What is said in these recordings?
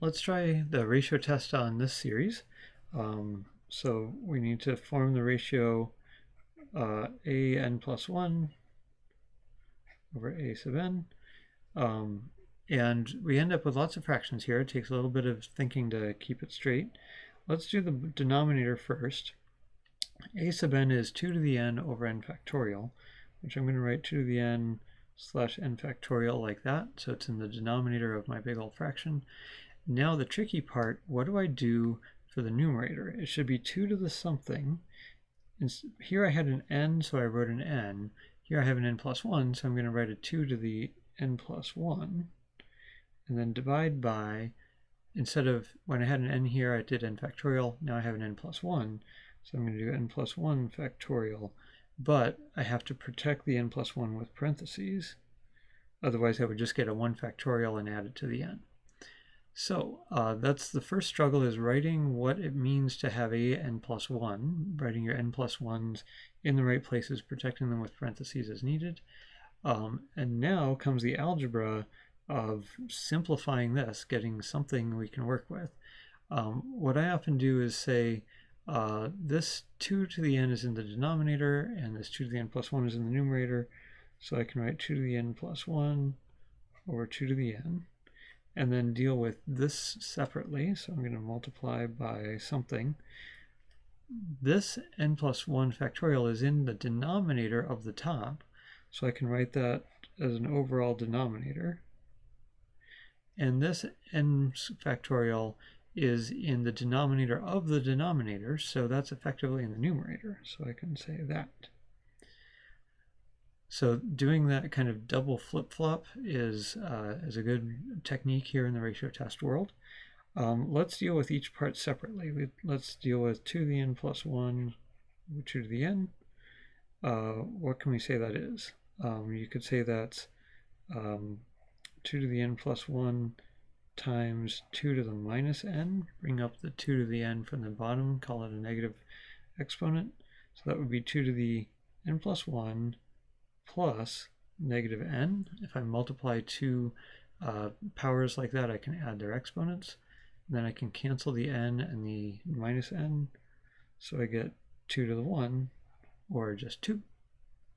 let's try the ratio test on this series. So we need to form the ratio a n plus 1 over a sub n. And we end up with lots of fractions here. It takes a little bit of thinking to keep it straight. Let's do the denominator first. A sub n is 2 to the n over n factorial, which I'm going to write 2 to the n slash n factorial like that. So it's in the denominator of my big old fraction. Now the tricky part, what do I do for the numerator? It should be 2 to the something. And here I had an n, so I wrote an n. Here I have an n plus 1, so I'm going to write a 2 to the n plus 1. And then divide by, instead of when I had an n here, I did n factorial. Now I have an n plus 1. So I'm going to do n plus 1 factorial. But I have to protect the n plus 1 with parentheses. Otherwise, I would just get a 1 factorial and add it to the n. So that's the first struggle, is writing what it means to have a n plus 1, writing your n plus 1s in the right places, protecting them with parentheses as needed. And now comes the algebra of simplifying this, getting something we can work with. What I often do is say this 2 to the n is in the denominator, and this 2 to the n plus 1 is in the numerator. So I can write 2 to the n plus 1 over 2 to the n. And then deal with this separately. So I'm going to multiply by something. This n plus 1 factorial is in the denominator of the top, so I can write that as an overall denominator. And this n factorial is in the denominator of the denominator, so that's effectively in the numerator, so I can say that. So doing that kind of double flip-flop is a good technique here in the ratio test world. Let's deal with each part separately. Let's deal with 2 to the n plus 1 over 2 to the n. What can we say that is? You could say that's 2 to the n plus 1 times 2 to the minus n. Bring up the 2 to the n from the bottom, call it a negative exponent. So that would be 2 to the n plus 1 plus negative n. If I multiply two powers like that, I can add their exponents. And then I can cancel the n and the minus n. So I get 2 to the 1, or just 2.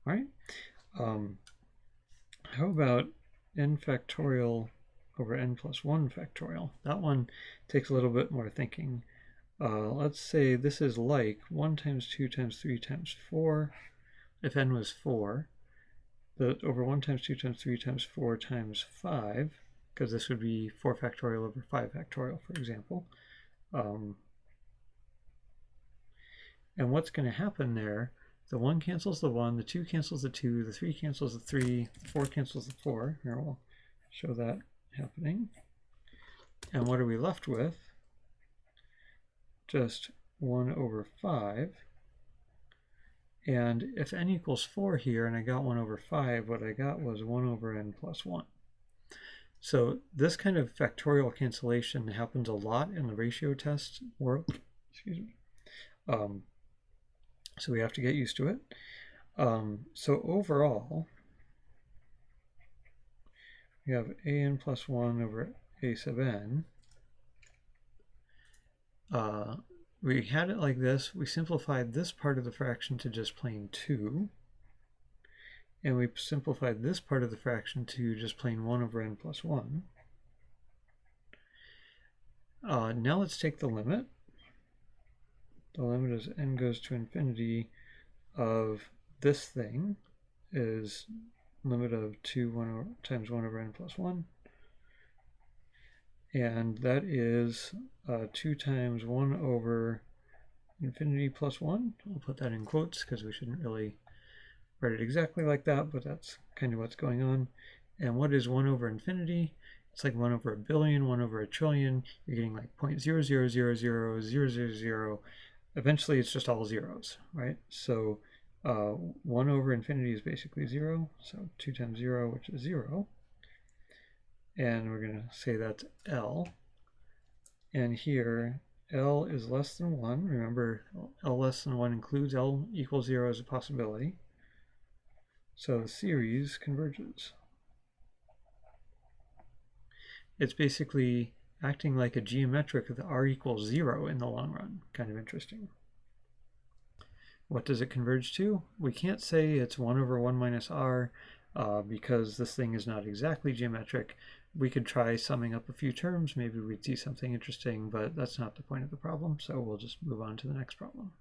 All right? How about n factorial over n plus 1 factorial? That one takes a little bit more thinking. Let's say this is like 1 times 2 times 3 times 4. If n was 4, over 1 times 2 times 3 times 4 times 5, because this would be 4 factorial over 5 factorial, for example. And what's going to happen there, the 1 cancels the 1, the 2 cancels the 2, the 3 cancels the 3, the 4 cancels the 4. Here, we'll show that happening. And what are we left with? Just 1 over 5. And if n equals 4 here, and I got 1 over 5, what I got was 1 over n plus 1. So this kind of factorial cancellation happens a lot in the ratio test world. Excuse me. So we have to get used to it. So overall, we have an plus 1 over a sub n. We had it like this. We simplified this part of the fraction to just plain 2. And we simplified this part of the fraction to just plain 1 over n plus 1. Now let's take the limit. The limit as n goes to infinity of this thing is limit of 2 times 1 over n plus 1. And that is 2 times 1 over infinity plus 1. I'll put that in quotes because we shouldn't really write it exactly like that, but that's kind of what's going on. And what is 1 over infinity? It's like 1 over a billion, 1 over a trillion. You're getting like 0.0000000. Eventually, it's just all zeros, right? So 1 over infinity is basically 0. So 2 times 0, which is 0. And we're going to say that's L. And here, L is less than 1. Remember, L less than 1 includes L equals 0 as a possibility. So the series converges. It's basically acting like a geometric with r equals 0 in the long run. Kind of interesting. What does it converge to? We can't say it's 1 over 1 minus r because this thing is not exactly geometric. We could try summing up a few terms. Maybe we'd see something interesting, but that's not the point of the problem, so we'll just move on to the next problem.